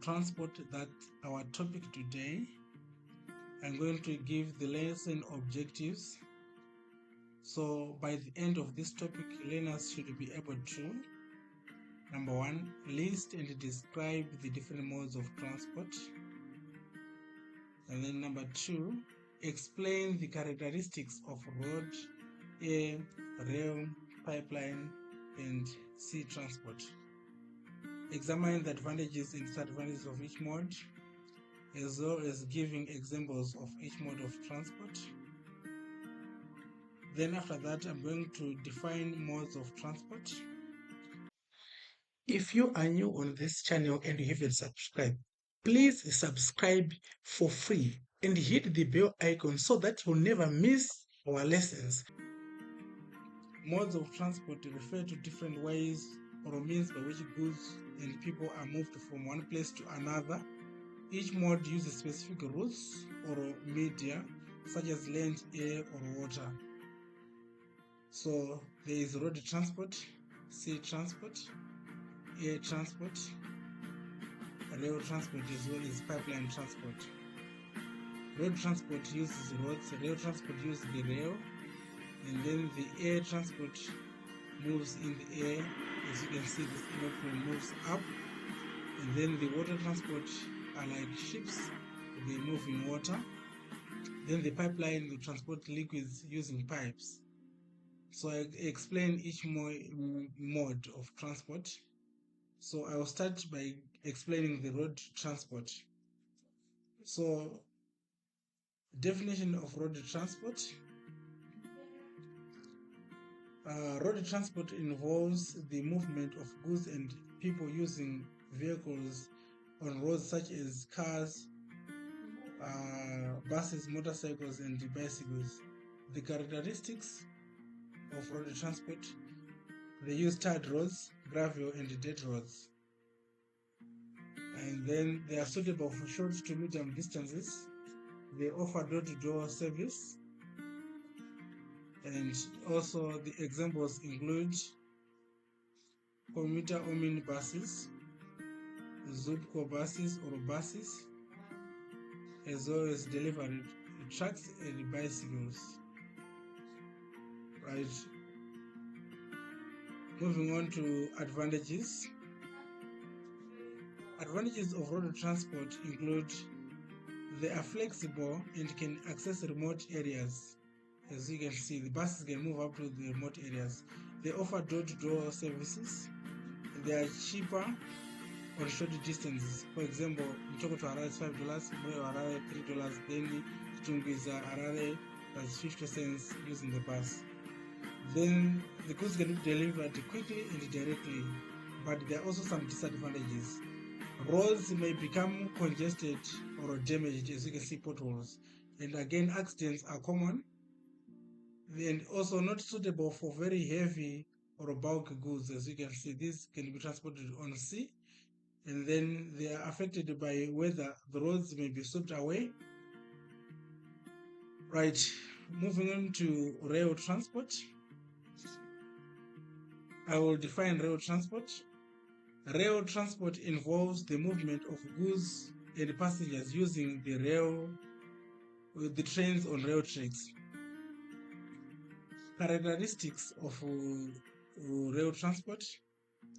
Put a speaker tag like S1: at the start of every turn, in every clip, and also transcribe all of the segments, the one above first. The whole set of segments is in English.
S1: transport, that's our topic today. I'm going to give the lesson objectives. So by the end of this topic, learners should be able to, number 1, list and describe the different modes of transport. And then number 2, explain the characteristics of road, air, rail, pipeline, and sea transport. Examine the advantages and disadvantages of each mode, as well as giving examples of each mode of transport. Then after that, I'm going to define modes of transport. If you are new on this channel and you haven't subscribed, please subscribe for free and hit the bell icon so that you'll never miss our lessons. Modes of transport refer to different ways or means by which goods and people are moved from one place to another. Each mode uses specific routes or media such as land, air, or water. So there is road transport, sea transport, air transport, rail transport, as well as pipeline transport. Road transport uses roads, rail transport uses the rail, and then the air transport moves in the air. As you can see, this airplane moves up. And then the water transport are like ships, they move in water. Then the pipeline will transport liquids using pipes. So I explain each mode of transport. So I will start by explaining the road transport. So definition of road transport. Road transport involves the movement of goods and people using vehicles on roads such as cars, buses, motorcycles, and bicycles. The characteristics of road transport: they use tarred roads, gravel, and dirt roads. And then they are suitable for short to medium distances. They offer door-to-door service. And also the examples include commuter or minibuses, Zubco buses or buses, as well as delivery trucks and bicycles. Right. Moving on to advantages. Advantages of road transport include they are flexible and can access remote areas. As you can see, the buses can move up to the remote areas. They offer door-to-door services. They are cheaper on short distances. For example, Mtoko to Harare is $5, Moyo Harare $3, then Tungiza Harare that's 50 cents using the bus. Then the goods can be delivered quickly and directly, but there are also some disadvantages. Roads may become congested or damaged, as you can see, potholes. And again, accidents are common. And also not suitable for very heavy or bulk goods. As you can see, these can be transported on sea, and then they are affected by weather. The roads may be swept away. Right, moving on to rail transport. I will define rail transport. Rail transport involves the movement of goods and passengers using the rail, the trains on rail tracks. Characteristics of rail transport: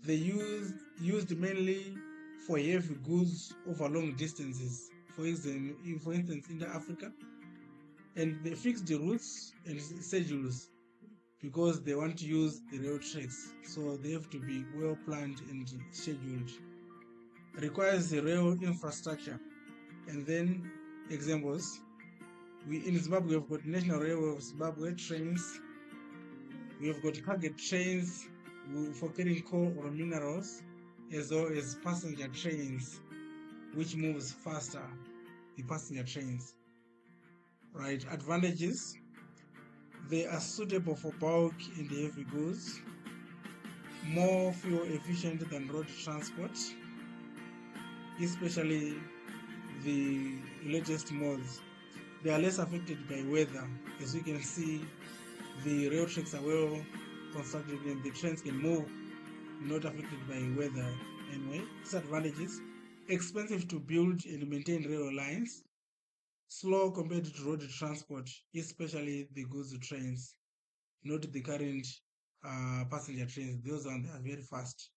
S1: they used mainly for heavy goods over long distances, for instance in Africa, and they fix the routes and schedules because they want to use the rail tracks, so they have to be well planned and scheduled. Requires the rail infrastructure. And then examples: in Zimbabwe, we've got National Railway of Zimbabwe trains. We have got target trains for carrying coal or minerals, as well as passenger trains, which moves faster, the passenger trains. Right, advantages: they are suitable for bulk and heavy goods, more fuel efficient than road transport, especially the latest modes. They are less affected by weather. As you can see, the rail tracks are well constructed and the trains can move, not affected by weather. Anyway, disadvantages: expensive to build and maintain rail lines, slow compared to road transport, especially the goods trains, not the current passenger trains. Those ones are very fast.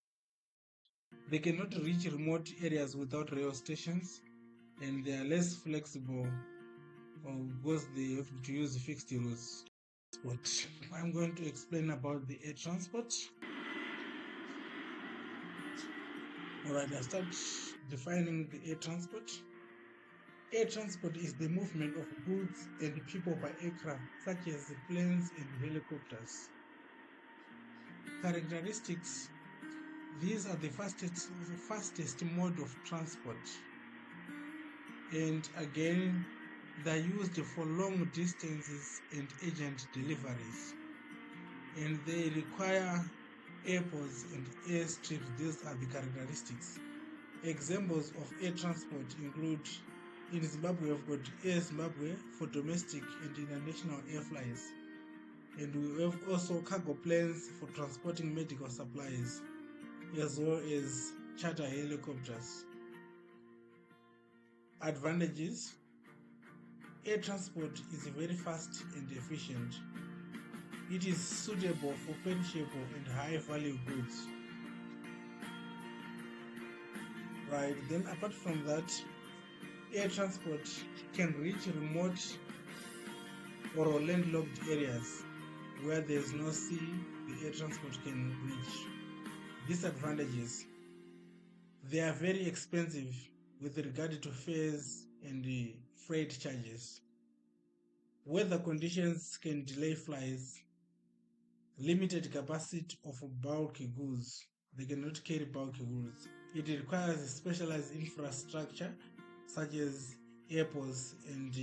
S1: They cannot reach remote areas without rail stations, and they are less flexible because they have to use fixed routes. But I'm going to explain about the air transport. Alright, I start defining the air transport. Air transport is the movement of goods and people by aircraft, such as planes and helicopters. Characteristics: these are the fastest mode of transport, and again, they're used for long distances and urgent deliveries, and they require airports and airstrips. These are the characteristics. Examples of air transport include: in Zimbabwe, we've got Air Zimbabwe for domestic and international air flights, and we have also cargo planes for transporting medical supplies, as well as charter helicopters. Advantages: air transport is very fast and efficient. It is suitable for perishable and high-value goods. Right, then apart from that, air transport can reach remote or landlocked areas where there is no sea. The air transport can reach. Disadvantages: they are very expensive with regard to fares and freight charges. Weather conditions can delay flights. Limited capacity of bulky goods. They cannot carry bulky goods. It requires specialized infrastructure such as airports and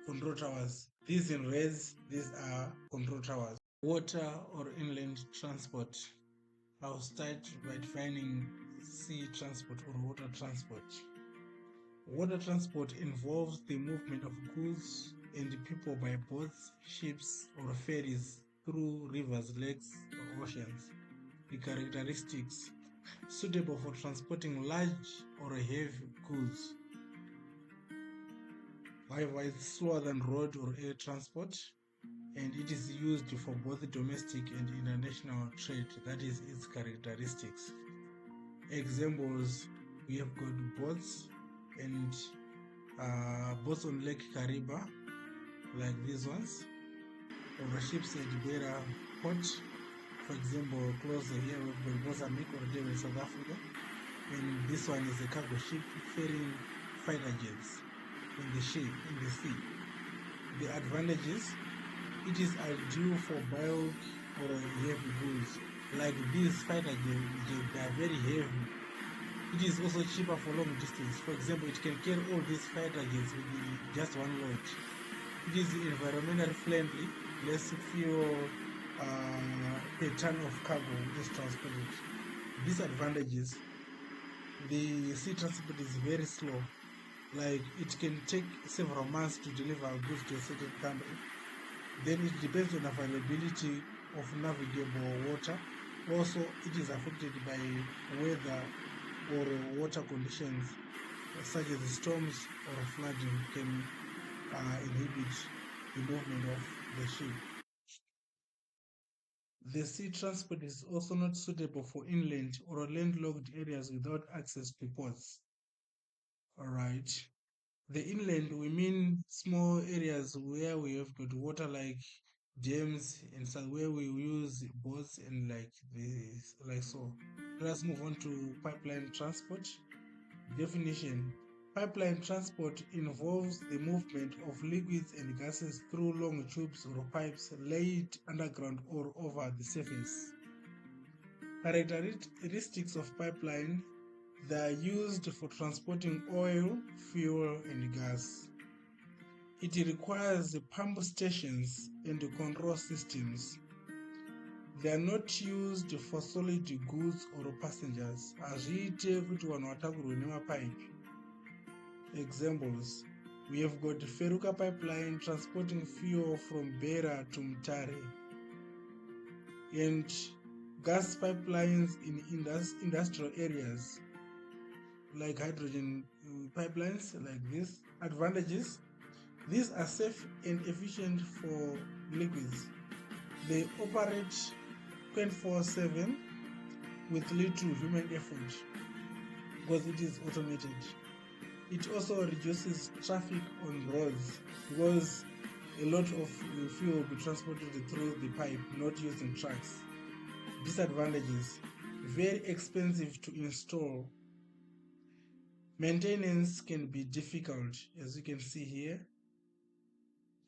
S1: control towers. These in reds, these are control towers. Water or inland transport. I'll start by defining sea transport or water transport. Water transport involves the movement of goods and people by boats, ships, or ferries through rivers, lakes, or oceans. The characteristics: suitable for transporting large or heavy goods. However, it's slower than road or air transport, and it is used for both domestic and international trade. That is its characteristics. Examples: we have got boats and boats on Lake Kariba, like these ones, or ships at Beira Port. For example, closer here we've got Mozambique or Durban, South Africa, and this one is a cargo ship ferrying fighter jets in the sea. The advantages: it is ideal for bulk or heavy goods, like these fighter jets. They are very heavy. It is also cheaper for long distance. For example, it can carry all these fighter jets with just one load. It is environmentally friendly, less fuel per ton of cargo is transported. Disadvantages: the sea transport is very slow. Like, it can take several months to deliver goods to a certain country. Then it depends on availability of navigable water. Also, it is affected by weather or water conditions, such as storms or flooding can inhibit the movement of the ship. The sea transport is also not suitable for inland or landlocked areas without access to ports. Alright. The inland, we mean small areas where we have got water, like dams and so, where we use boats and like this, like so. Let's move on to pipeline transport. Definition: pipeline transport involves the movement of liquids and gases through long tubes or pipes laid underground or over the surface. Characteristics of pipeline: they are used for transporting oil, fuel, and gas. It requires pump stations and control systems. They are not used for solid goods or passengers. Azviite kuti vanhu vatakurwe nemapipe. Examples: we have got Feruka pipeline transporting fuel from Beira to Mutare, and gas pipelines in industrial areas. like hydrogen pipelines like this. Advantages: these are safe and efficient for liquids. They operate 24/7 with little human effort because it is automated. It also reduces traffic on roads because a lot of fuel will be transported through the pipe, not using trucks. Disadvantages: very expensive to install. Maintenance can be difficult, as you can see here.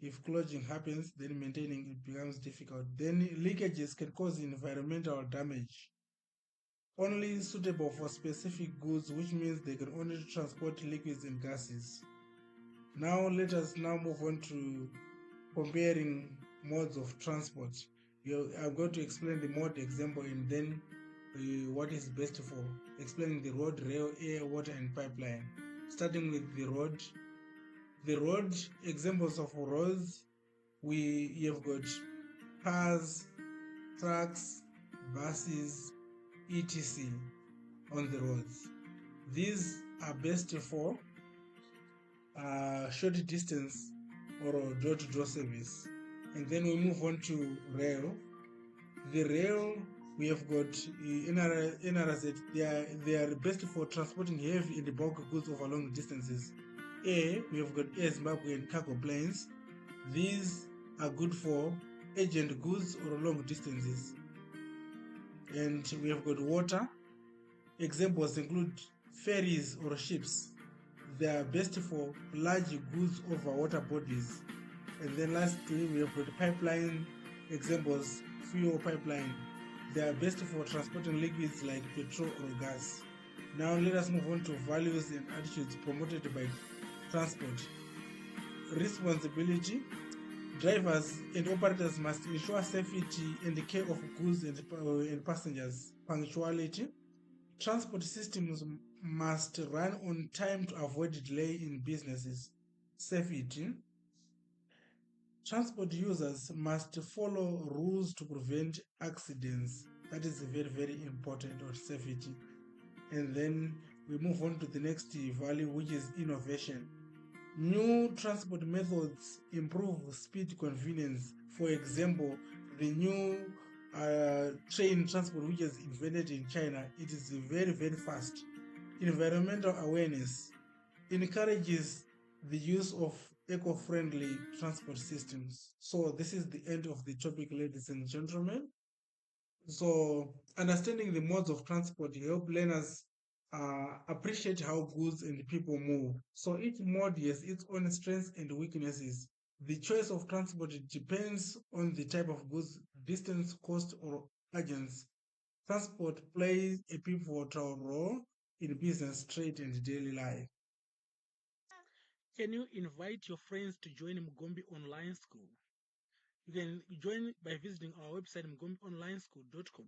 S1: If clogging happens, then maintaining it becomes difficult. Then leakages can cause environmental damage. Only suitable for specific goods, which means they can only transport liquids and gases. Now let us now move on to comparing modes of transport. I'm going to explain the mode example and then what is best for explaining the road, rail, air, water, and pipeline. Starting with the road. The road, examples of roads, we have got cars, trucks, buses, etc. on the roads. These are best for short distance or door-to-door service. And then we move on to rail. The rail, we have got NRZ. They are best for transporting heavy and bulk goods over long distances. Air, we have got Air Zimbabwean cargo planes. These are good for urgent goods or long distances. And we have got water. Examples include ferries or ships. They are best for large goods over water bodies. And then lastly, we have got pipeline. Examples: fuel pipeline. They are best for transporting liquids like petrol or gas. Now let us move on to values and attitudes promoted by transport. Responsibility. Drivers and operators must ensure safety and the care of goods and passengers. Punctuality. Transport systems must run on time to avoid delay in businesses. Safety. Transport users must follow rules to prevent accidents. That is very, very important on safety. And then we move on to the next value, which is innovation. New transport methods improve speed, convenience. For example, the new train transport which is invented in China, it is very, very fast. Environmental awareness encourages the use of eco-friendly transport systems. So this is the end of the topic, ladies and gentlemen. So understanding the modes of transport help learners appreciate how goods and people move. So each mode has its own strengths and weaknesses. The choice of transport depends on the type of goods, distance, cost, or urgency. Transport plays a pivotal role in business, trade, and daily life. Can you invite your friends to join Mugombi Online School? You can join by visiting our website, mugombionlineschool.com.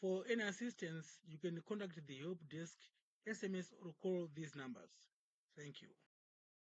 S1: For any assistance, you can contact the help desk, SMS, or call these numbers. Thank you.